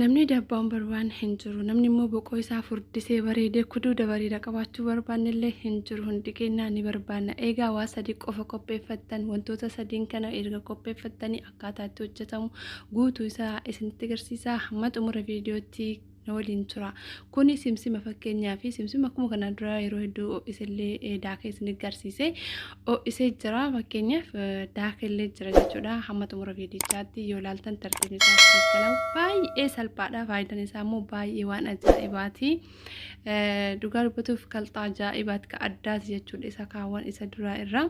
Namni dabbaan barbaan hin jiru. Namni immoo boqoo isaa furdisee bareedee kuduu dabariidha qabaachuu barbaannillee hin jiru. Hundi keenyaa ni barbaanna. Egaa waa sadii qofa qopheeffattan wantoota sadiin kana erga qopheeffattanii akkaataa itti hojjetamu guutuu isaa isinitti agarsiisaa hamma xumura viidiyootti na waliin tura. Kuni simsima fakkeenyaa fi simsima akkuma kana dura yeroo hedduu isillee daakee isin agarsiise isee jira fakkeenyaaf daakee illee jira jechuudha. Hamma xumura viidiyochaatti yoo ilaaltan tartiibni isaa kalaa'u baay'ee salphaadha. Faayidaan isaa immoo baay'ee waan ajaa'ibaati. Dhugaa dubbatuuf kalxaa ajaa'ibaati ka addaati jechuudha. Isa kaawwan isa duraa irraa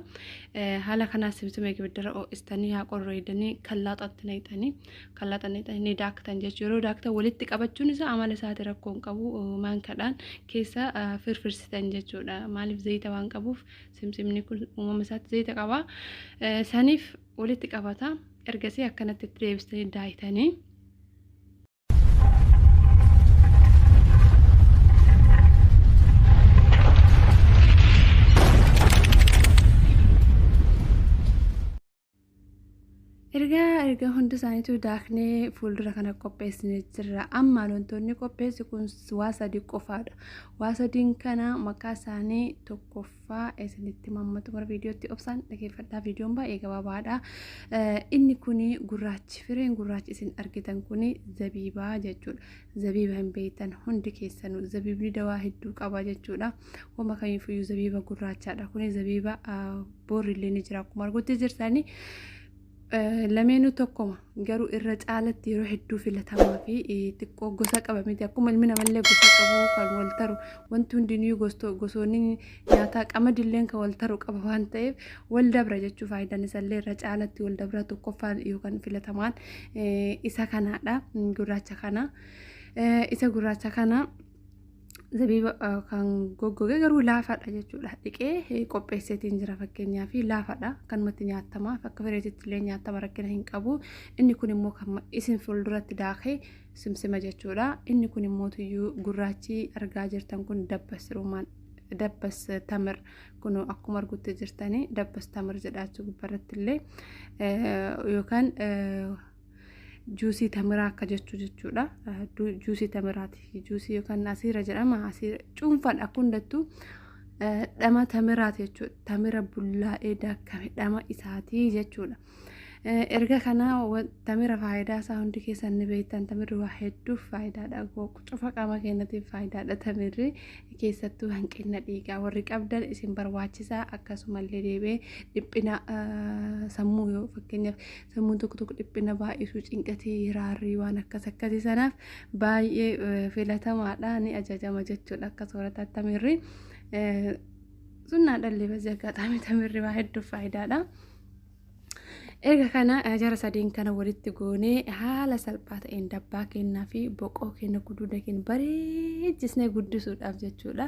haala kanaas simsima ibiddara ho'istanii haa qorreedanii kallaaxatti naqxanii ni daaktan jechuudha. Yeroo daaktan walitti qabachuun isaa amala isaati rakkoon qabu maankadhaan keessa firfirsitan jechuudha. Maaliif zayita waan qabuuf simsimni kun uumama isaatti zayita qaba. Saniif walitti qabata. Ergasii akkanatti itti deebistanii daayitanii erga hundi isaaniitu daaknee fuuldura kana qopheessinee jirra. Amma wantoonni qopheessi kun waa sadii qofaadha. Waa sadiin kana maqaa isaanii tokkoffaa isinitti mammaxumura viidiyootti obsaan dhaggeeffadhaa. Viidiyoon baay'ee gabaabaadha. Inni kuni gurraachi, fireen gurraachi isin argitan kuni zabiibaa jechuudha. Zabiiba hin beektan hundi keessanuu zabiibni dawaa hedduu qaba jechuudha. Wama kamiifiyyuu zabiiba gurraachaadha. Kuni zabiiba boorrillee ni jira akkuma arguutti jirtanii. Lameenuu tokkoma garuu irra caalatti yeroo hedduu filatamaa fi xiqqoo gosa qaba miti akkuma ilmi namallee gosa qabu kan wal taru wanti hundinuu gosoonni nyaataa qamadilleen kan wal taru qaba waan ta'eef wal dabra jechuu faayidaan isallee irra caalatti wal dabra tokkoffaan yookaan filatamaan isa kanaadha. Gurraacha kana isa gurraacha kana zabiiba kan goggogee garuu laafaadha jechuudha. Dhiqee qopheesseetiin jira fakkeenyaa fi laafaadha kanumatti nyaatamaa akka fireetitti illee nyaatama rakkina hin qabu. Inni kun immoo kan isin fuulduratti daakee simsima jechuudha. Inni kun immoo tuyyuu gurraachi argaa jirtan kun dabbas tamir kun akkuma arguutti jirtanii dabbas tamir jedhaachuu gubbarratti illee yookaan juusii tamiraa akka jechuudha. Juusii tamiraati. Juusii yookaan asiira jedhama. Asiira cuunfaadha akka hundattuu dhama tamiraati jechuudha. Tamira bullaa'ee daakame dhama isaatii jechuudha. Erga kana tamira faayidaa isaa hundi keessan ni beektan. Tamirri waa hedduuf faayidaadha. Cufa qaama keenyatiif faayidaadha. Tamirri keessattuu hanqina dhiigaa warri qabdan isin barbaachisaa. Akkasumallee deebee dhiphina sammuu yoo fakkeenyaaf sammuun tokko dhiphina baay'isuu cinqatii hiraarrii waan akkasii sanaaf baay'ee filatamaadha ni ajajama jechuudha. Akka soorataatti tamirri sunnaadhallee bazii aggaataami tamirri waa hedduuf faayidaadha. Erga kana jara sadiin kana walitti goonee haala salphaa ta'een dabbaa kennaa fi boqoo kenna guduuda kenna bareechisnee guddisuudhaaf jechuudha.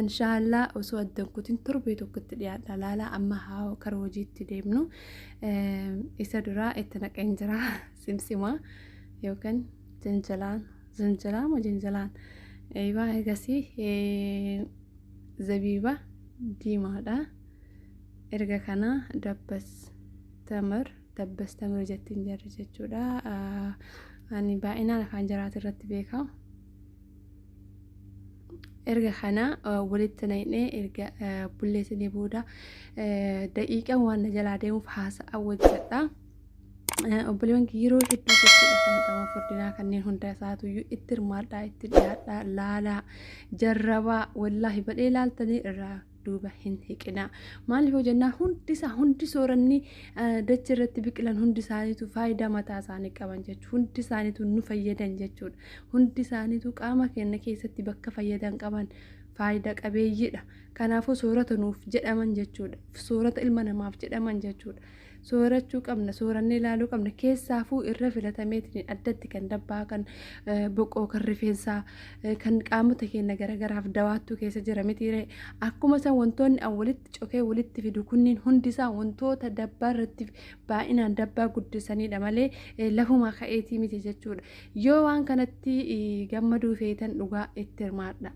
Inshaallah osoo addan kutin torbee tokkotti dhiyaadha. Laala amma haa karaa hojiitti deemnu isa duraa itti naqeen jira simsima yookaan zinjilaan eebaa eegasii zabiiba diimaadha. Erga kana dabbas tamir jettiin jirri jechuudha. Ani baay'inaan afaan jiraatu irratti beekama. Erga kana walitti naqnee erga bulleessinee booda daqiiqaan waan jalaa deemuuf haasa'a wajjadha. Obboleewwan yeroo hedduu jechuudha kan xamaa furdinaa kanneen hunda isaatuyyuu itti hirmaadhaa itti dhiyaadhaa laalaa jarrabaa wallaahi badhee laaltanii irraa duuba hin hiqina. Maaliif hojjannaa hundi sooranni dachee irratti biqilan hundi isaaniitu faayidaa mataa isaanii qaban jechuudha. Hundi isaaniitu nu fayyadan jechuudha. Hundi isaaniitu qaama keenya keessatti bakka fayyadan qaban faayidaa qabeeyyiidha. Kanaafuu soorata nuuf jedhaman jechuudha. Soorata ilma namaaf jedhaman jechuudha. Soorachuu qabna, soorannee ilaaluu qabna. Keessaafuu irra filatameetiin addatti kan dabbaa kan boqoo kan rifeensaa kan qaamota keenya garagaraaf dawaattuu keessa jira mitiiree akkuma san wantoonni walitti cokee walitti fidu kunniin hundi isaa wantoota dabbaa irratti baay'inaan dabbaa guddisanidha malee lafuma ka'eetii miti jechuudha. Yoo waan kanatti gammaduu feetan dhugaa itti hirmaadha.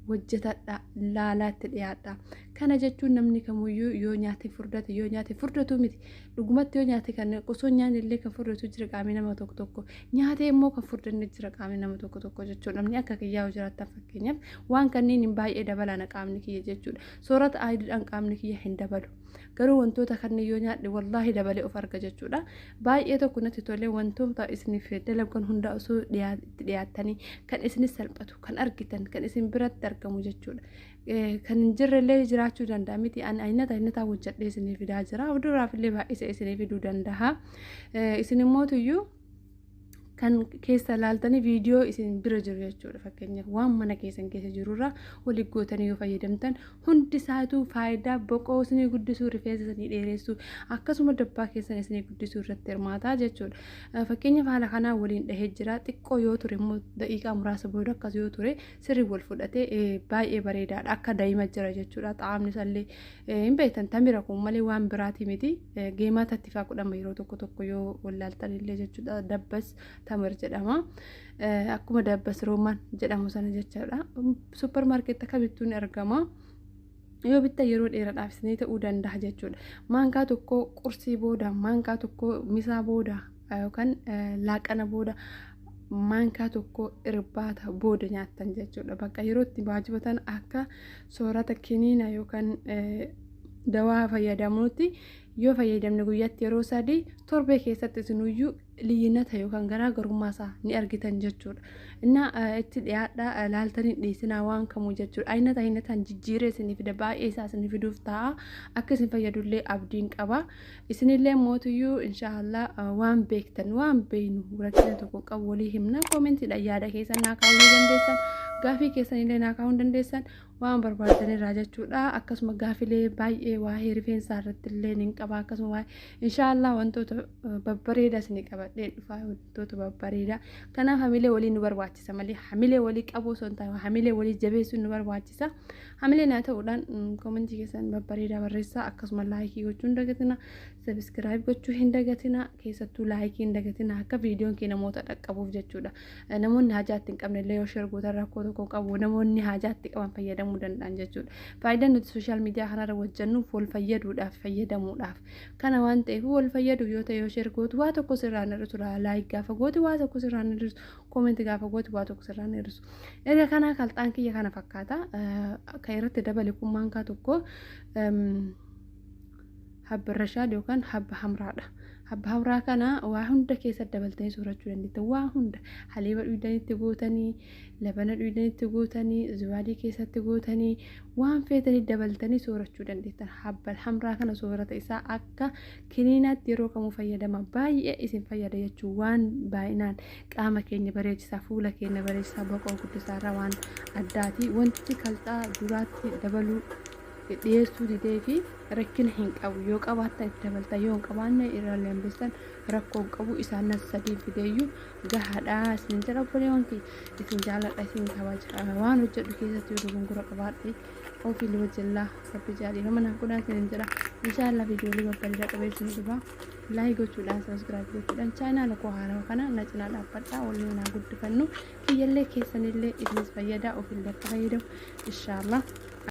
hojjetadha laalaatti dhiyaadha. Kana jechuun namni kamuyyuu yoo nyaate furdate yoo nyaate furdatu miti dhugumatti yoo nyaate kan osoo nyaanni illee kan furdatu jira qaamni nama tokko tokko nyaate immoo kan furdanne jira qaamni nama tokko tokko jechuudha. Namni akka kiyyaa jiraatan fakkeenyaaf waan kanneen hin baay'ee dabalana qaamni kiyya jechuudha. Soorata ayidiidhaan qaamni kiyya hin dabalu. Garuu wantoota kanneen yoo nyaadhe wallaahi dabalee of arga jechuudha. Baay'ee tokko natti tolee wantoota isiniif dalagan hunda osoo dhiyaattanii kan isinis salphatu kan argitan kan isin biratti argamu jechuudha. Kan hin jirrellee jiraachuu danda'a miti aynata hojjedhee isiniif fidaa jira. Fuulduraafillee baay'ee isiniif fiduu danda'a. Isin immoo tuyyuu kan keessa laaltanii viidiyoo isin bira jiru jechuudha. Fakkeenyaaf waan mana keessan keessa jirurraa waliin gootanii yoo fayyadamtan hundi isaatu faayidaa boqoo isinii guddisuu rifeensa isinii dheeressuu akkasuma dabbaa keessan isinii guddisuu irratti hirmaataa jechuudha. Fakkeenyaaf haala kanaa waliin dhahee jira xiqqoo yoo ture immoo daqiiqaa muraasa booda akkas yoo ture sirrii wal fudhatee baay'ee bareedaadha akka daa'ima jira jechuudha. Xaa'amni isallee hin beektan tamira kun malee waan biraati miti geemaa tattifaa kudhama yeroo tokko tokko yoo wallaaltan illee jechuudha. Dabbas tamir jedhama akkuma dabbas roomaan jedhamu sana jechuudha. Supermarketii akka bittuun argama yoo bitta yeroo dheeraadhaaf isinii ta'uu danda'a jechuudha. Maankaa tokko qursii booda maankaa tokko misaa booda yookaan laaqana booda maankaa tokko irbaata booda nyaattan jechuudha. Bakka yeroo itti baajibatan akka soorata kiniina yookaan dawaa fayyadamuutti yoo fayyadamne guyyaatti yeroo sadii torbee keessatti isinuyyuu liyyinata yookaan garaagarummaa isaa ni argitan jechuudha. Inna itti dhiyaadhaa laaltanii dhiisinaa waan kamuu jechuudha. Ayinataan jijjiiree isiniif fida baay'ee isaa isiniif fiduuf ta'a. Akka isin fayyadullee abdiin qaba. Isinillee mootuyyuu inshaallah waan beektan waan beeynu rakkina tokko qabu walii himna. Koomentiidhaan yaada keessan naa kaa'uu dandeessan. Gaafii keessanillee naa kaa'uu dandeessan. Waan barbaadan irraa jechuudha. Akkasuma gaafilee baay'ee waa'ee rifeensaa irratti illee ni qaba. Akkasuma waa'ee inshaallah wantoota babbareedaa isinii qabadhee dhufaa wantoota babbareedaa. Kanaaf hamilee walii nu barbaachisa malee hamilee walii qabuu osoo hin taane hamilee walii jabeessuu nu barbaachisa. Hamilee naa ta'uudhaan koomentii keessan babbareedaa barreessaa. Akkasuma laayikii gochuu hin dagatina. Sabiskiraayib gochuu hin dagatina. Keessattuu laayikii hin dagatina akka viidiyoon kee namoota dhaqqabuuf jechuudha. Namoonni hajaatti hin qabne illee yoo shergoota rakkoo tokko qabu namoonni hajaatti qaban fayyadamuu danda'an jechuudha. Faayidaan nuti sooshaal miidiyaa kanarra hojjennuuf wal fayyaduudhaaf fayyadamuudhaaf. Kana waan ta'eef wal fayyadu yoo ta'e yoo shergootu waa tokko sirraan hir'isu laayik gaafa gooti waa tokko sirraan hir'isu koomenti gaafa gooti waa tokko sirraan hir'isu. Erga kanaa kalxaan kiyya kana fakkaata. Kan irratti dabale kun maankaa tokko habba rashaad yookaan habba hamraadha. Habba hamraa kana waa hunda keessatti dabaltanii soorachuu dandeettan. Waa hunda haliiba dhuydanitti gootanii, labana dhuydanitti gootanii, zubaadii keessatti gootanii waan feetanii dabaltanii soorachuu dandeettan. Habba hamraa kana soorata isaa akka kiniinaatti yeroo kamuu fayyadama. Baay'ee isin fayyada jechuun waan baay'inaan qaama keenya bareechisaa, fuula keenya bareechisaa, boqoo guddisaarraa waan addaati. Wanti kalxaa duraatti dabaluu dhiyeessuu didee fi rakkina hin qabu. Yoo qabaattan itti dabaltan yoo hin qabaanne irraa lambeessan rakkoo hin qabu. Isaan sadii fideeyyuu gahaadha. Isin jala obboleewwan kee isin jaaladha isin kabaja. Waan hojjedhu keessatti yoo dogongora qabaadhe ofii wajjillaa rabbi jaalii nama naaf godhaan isin jira. Inshaallah viidiyoolee babbareedaa qabeessuun dhufa. Laayik gochuudhaan sabiskiraayib gochuudhaan chaanaala koo haaraa kana na cinaa dhaabbadhaa waliin naa guddifannu kiyyallee keessanillee isinis fayyadaa ofillee akka fayyadamu inshaallah.